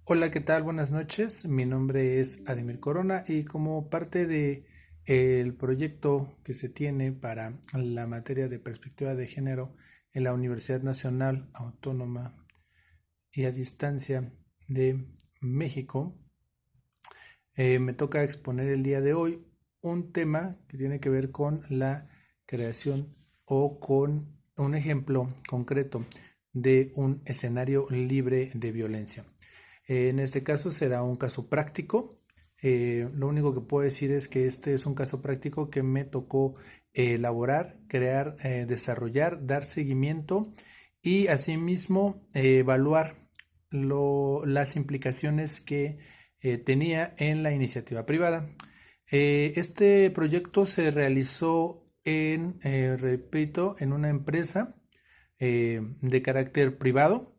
Hola, ¿qué tal? Buenas noches. Mi nombre es Ademir Corona y como parte de el proyecto que se tiene para la materia de perspectiva de género en la Universidad Nacional Autónoma y a Distancia de México, me toca exponer el día de hoy un tema que tiene que ver con la creación o con un ejemplo concreto de un escenario libre de violencia. En este caso será un caso práctico. Lo único que puedo decir es que este es un caso práctico que me tocó elaborar, crear, desarrollar, dar seguimiento y asimismo evaluar las implicaciones que tenía en la iniciativa privada. Este proyecto se realizó repito, en una empresa de carácter privado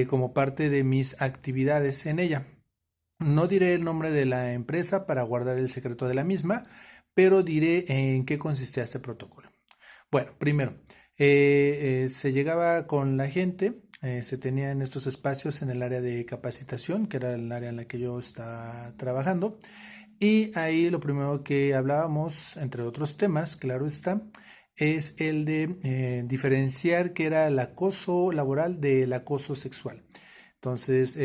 como parte de mis actividades en ella. No diré el nombre de la empresa para guardar el secreto de la misma, pero diré en qué consistía este protocolo. Bueno, primero, se llegaba con la gente, se tenían estos espacios en el área de capacitación, que era el área en la que yo estaba trabajando, y ahí lo primero que hablábamos, entre otros temas, claro está, es el de diferenciar qué era el acoso laboral del acoso sexual. Entonces,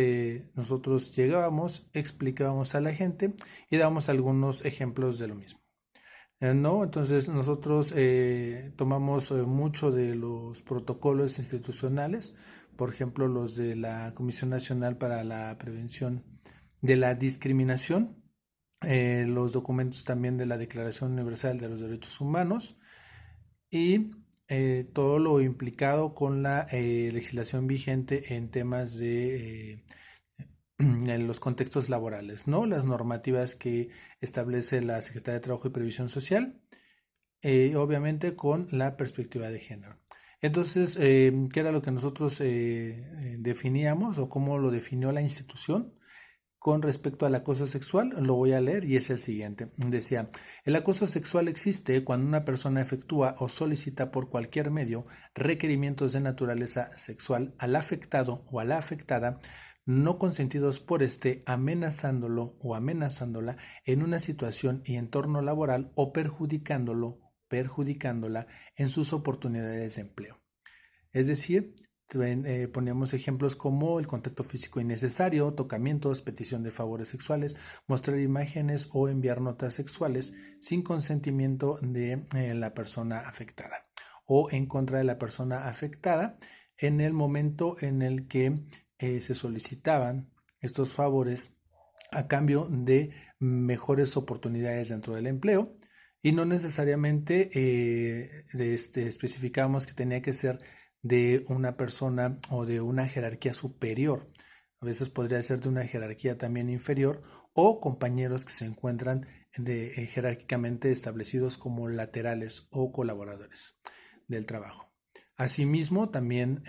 nosotros llegábamos, explicábamos a la gente y dábamos algunos ejemplos de lo mismo. ¿No? Entonces nosotros tomamos mucho de los protocolos institucionales, por ejemplo los de la Comisión Nacional para la Prevención de la Discriminación, los documentos también de la Declaración Universal de los Derechos Humanos y todo lo implicado con la legislación vigente en temas de en los contextos laborales, ¿no? Las normativas que establece la Secretaría de Trabajo y Previsión Social, obviamente con la perspectiva de género. Entonces, ¿qué era lo que nosotros definíamos o cómo lo definió la institución? Con respecto al acoso sexual, lo voy a leer y es el siguiente. Decía, el acoso sexual existe cuando una persona efectúa o solicita por cualquier medio requerimientos de naturaleza sexual al afectado o a la afectada no consentidos por este, amenazándolo o amenazándola en una situación y entorno laboral o perjudicándola en sus oportunidades de empleo. Es decir, poníamos ejemplos como el contacto físico innecesario, tocamientos, petición de favores sexuales, mostrar imágenes o enviar notas sexuales sin consentimiento de la persona afectada o en contra de la persona afectada en el momento en el que se solicitaban estos favores a cambio de mejores oportunidades dentro del empleo y no necesariamente especificamos que tenía que ser de una persona o de una jerarquía superior. A veces podría ser de una jerarquía también inferior o compañeros que se encuentran jerárquicamente establecidos como laterales o colaboradores del trabajo. Asimismo, también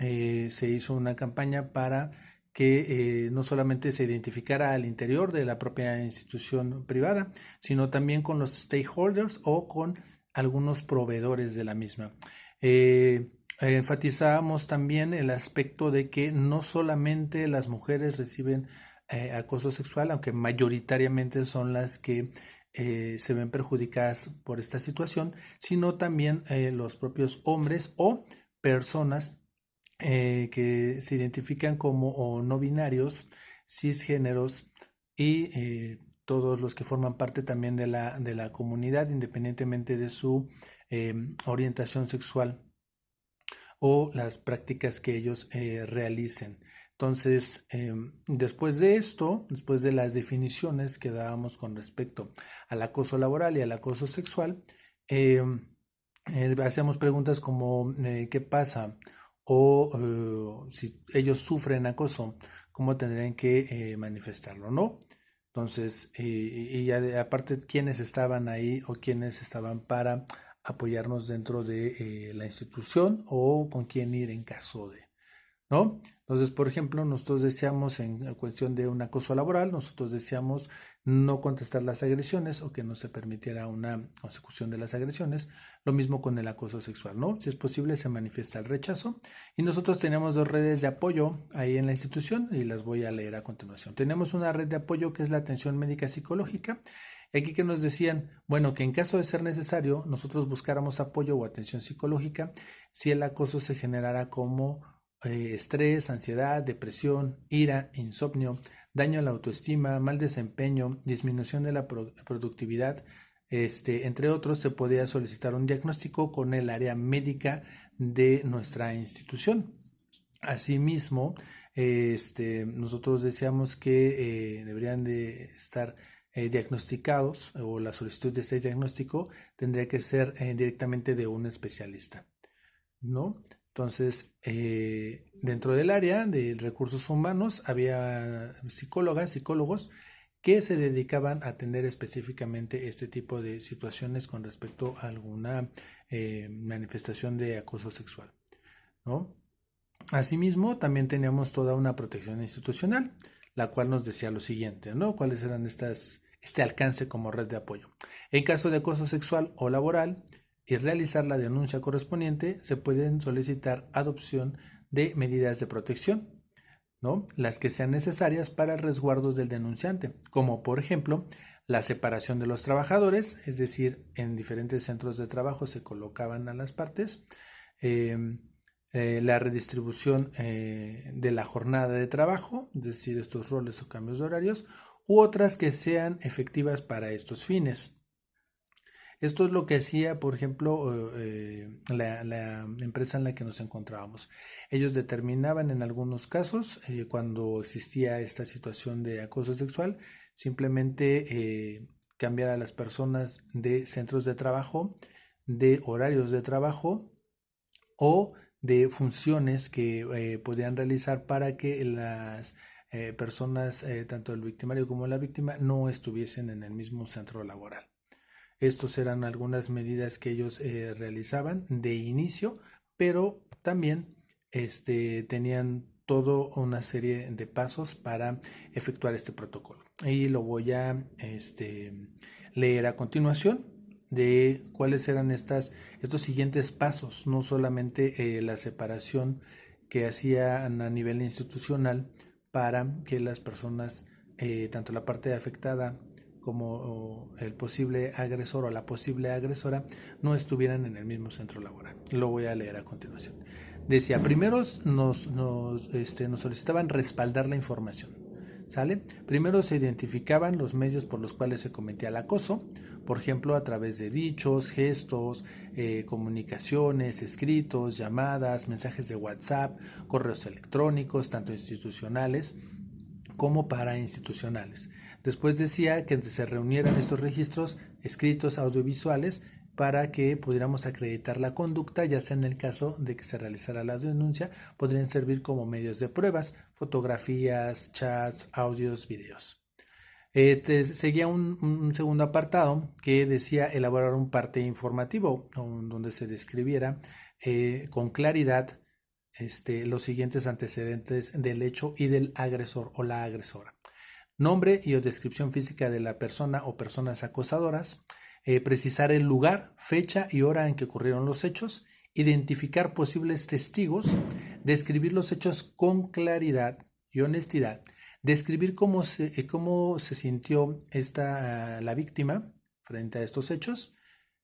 se hizo una campaña para que no solamente se identificara al interior de la propia institución privada, sino también con los stakeholders o con algunos proveedores de la misma. Enfatizamos también el aspecto de que no solamente las mujeres reciben acoso sexual, aunque mayoritariamente son las que se ven perjudicadas por esta situación, sino también los propios hombres o personas que se identifican como o no binarios, cisgéneros y todos los que forman parte también de la comunidad, independientemente de su orientación sexual o las prácticas que ellos realicen. Entonces, después de esto, después de las definiciones que dábamos con respecto al acoso laboral y al acoso sexual, eh, hacemos preguntas como ¿qué pasa? O si ellos sufren acoso, ¿cómo tendrían que manifestarlo, no? Entonces, y ya aparte, ¿quiénes estaban ahí o quiénes estaban para apoyarnos dentro de la institución o con quién ir en caso de, ¿no? Entonces, por ejemplo, nosotros decíamos en cuestión de un acoso laboral, nosotros decíamos no contestar las agresiones o que no se permitiera una consecución de las agresiones. Lo mismo con el acoso sexual, ¿no? Si es posible, se manifiesta el rechazo. Y nosotros teníamos dos redes de apoyo ahí en la institución y las voy a leer a continuación. Tenemos una red de apoyo que es la atención médica psicológica. Aquí que nos decían, bueno, que en caso de ser necesario, nosotros buscáramos apoyo o atención psicológica si el acoso se generara como estrés, ansiedad, depresión, ira, insomnio, daño a la autoestima, mal desempeño, disminución de la productividad, entre otros. Se podía solicitar un diagnóstico con el área médica de nuestra institución. Asimismo, nosotros decíamos que deberían de estar diagnosticados, o la solicitud de este diagnóstico tendría que ser directamente de un especialista, ¿no? Entonces, dentro del área de recursos humanos había psicólogas, psicólogos que se dedicaban a atender específicamente este tipo de situaciones con respecto a alguna manifestación de acoso sexual, ¿no? Asimismo, también teníamos toda una protección institucional, la cual nos decía lo siguiente, ¿no? ¿Cuáles eran este alcance como red de apoyo? En caso de acoso sexual o laboral y realizar la denuncia correspondiente, se pueden solicitar adopción de medidas de protección, ¿no? Las que sean necesarias para el resguardo del denunciante, como por ejemplo la separación de los trabajadores, es decir, en diferentes centros de trabajo se colocaban a las partes, eh, la redistribución de la jornada de trabajo, es decir, estos roles o cambios de horarios, u otras que sean efectivas para estos fines. Esto es lo que hacía, por ejemplo, la empresa en la que nos encontrábamos. Ellos determinaban en algunos casos, cuando existía esta situación de acoso sexual, simplemente cambiar a las personas de centros de trabajo, de horarios de trabajo o de funciones que podían realizar para que las personas, tanto el victimario como la víctima, no estuviesen en el mismo centro laboral. Estos eran algunas medidas que ellos realizaban de inicio, pero también tenían toda una serie de pasos para efectuar este protocolo. Y lo voy a leer a continuación de cuáles eran estos siguientes pasos, no solamente la separación que hacían a nivel institucional para que las personas, tanto la parte afectada como el posible agresor o la posible agresora, no estuvieran en el mismo centro laboral. Lo voy a leer a continuación. Decía, primero nos solicitaban respaldar la información, ¿sale? Primero se identificaban los medios por los cuales se cometía el acoso, por ejemplo, a través de dichos, gestos, comunicaciones, escritos, llamadas, mensajes de WhatsApp, correos electrónicos, tanto institucionales como parainstitucionales. Después decía que se reunieran estos registros escritos, audiovisuales, para que pudiéramos acreditar la conducta, ya sea en el caso de que se realizara la denuncia, podrían servir como medios de pruebas, fotografías, chats, audios, videos. Seguía un segundo apartado que decía elaborar un parte informativo donde se describiera con claridad los siguientes antecedentes del hecho y del agresor o la agresora. Nombre y o descripción física de la persona o personas acosadoras, precisar el lugar, fecha y hora en que ocurrieron los hechos, identificar posibles testigos, describir los hechos con claridad y honestidad, describir cómo se sintió la víctima frente a estos hechos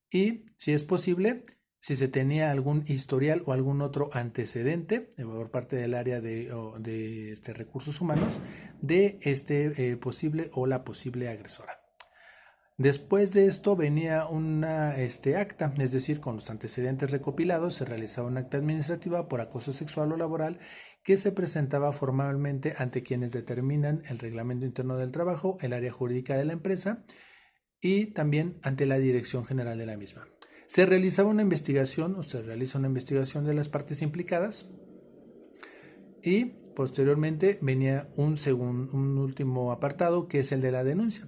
y, si es posible, si se tenía algún historial o algún otro antecedente por parte del área de recursos humanos de posible o la posible agresora. Después de esto venía una acta, es decir, con los antecedentes recopilados se realizaba una acta administrativa por acoso sexual o laboral que se presentaba formalmente ante quienes determinan el reglamento interno del trabajo, el área jurídica de la empresa y también ante la dirección general de la misma. Se realizaba una investigación o se realiza una investigación de las partes implicadas y posteriormente venía un último apartado que es el de la denuncia.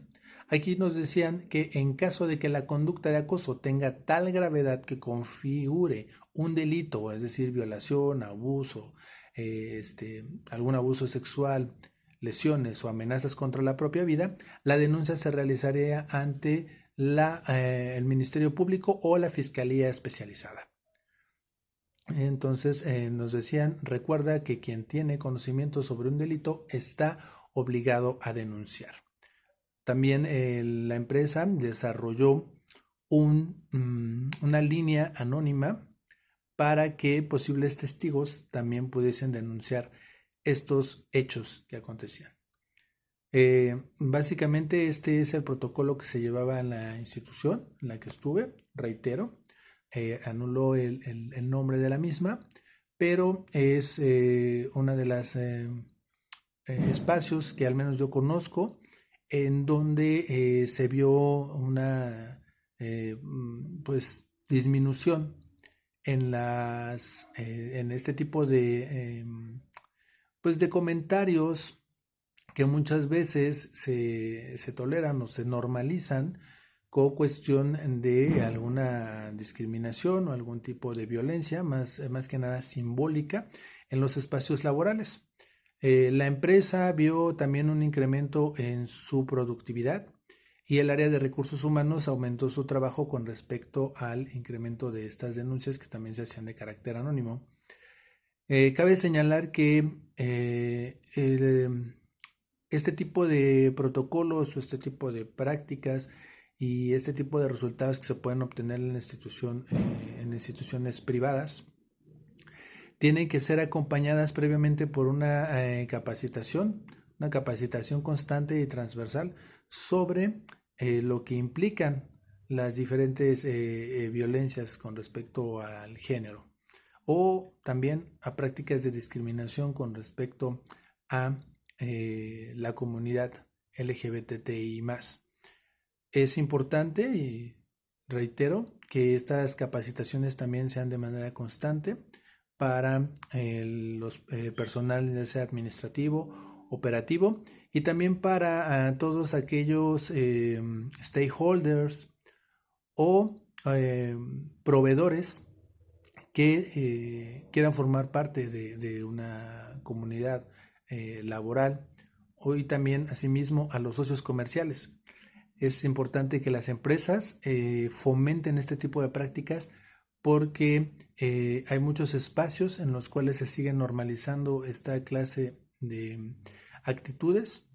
Aquí nos decían que en caso de que la conducta de acoso tenga tal gravedad que configure un delito, es decir, violación, abuso, algún abuso sexual, lesiones o amenazas contra la propia vida, la denuncia se realizaría ante el Ministerio Público o la Fiscalía Especializada. Entonces nos decían, recuerda que quien tiene conocimiento sobre un delito está obligado a denunciar. También la empresa desarrolló una línea anónima para que posibles testigos también pudiesen denunciar estos hechos que acontecían. Básicamente este es el protocolo que se llevaba en la institución en la que estuve, reitero, anuló el nombre de la misma, pero es una de las espacios que al menos yo conozco en donde se vio una pues disminución en este tipo de pues de comentarios que muchas veces se toleran o se normalizan con cuestión de alguna discriminación o algún tipo de violencia, más que nada simbólica, en los espacios laborales. La empresa vio también un incremento en su productividad y el área de recursos humanos aumentó su trabajo con respecto al incremento de estas denuncias que también se hacían de carácter anónimo. Cabe señalar que este tipo de protocolos o este tipo de prácticas y este tipo de resultados que se pueden obtener en la institución, en instituciones privadas, tienen que ser acompañadas previamente por una capacitación constante y transversal sobre lo que implican las diferentes violencias con respecto al género o también a prácticas de discriminación con respecto a la comunidad LGBTI más. Es importante y reitero que estas capacitaciones también sean de manera constante para los personal, ya sea administrativo, operativo y también para todos aquellos stakeholders o proveedores que quieran formar parte de una comunidad laboral y también asimismo a los socios comerciales. Es importante que las empresas fomenten este tipo de prácticas porque hay muchos espacios en los cuales se sigue normalizando esta clase de actitudes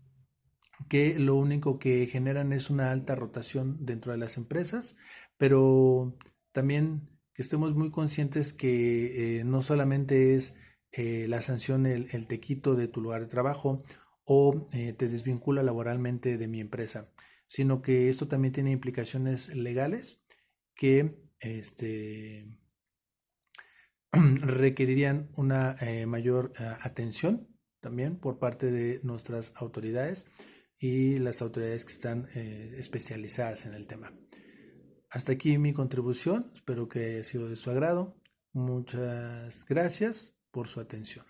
que lo único que generan es una alta rotación dentro de las empresas, pero también que estemos muy conscientes que no solamente es la sanción el te quito de tu lugar de trabajo o te desvincula laboralmente de mi empresa, sino que esto también tiene implicaciones legales que requerirían una mayor atención también por parte de nuestras autoridades y las autoridades que están especializadas en el tema. Hasta aquí mi contribución, espero que haya sido de su agrado. Muchas gracias por su atención.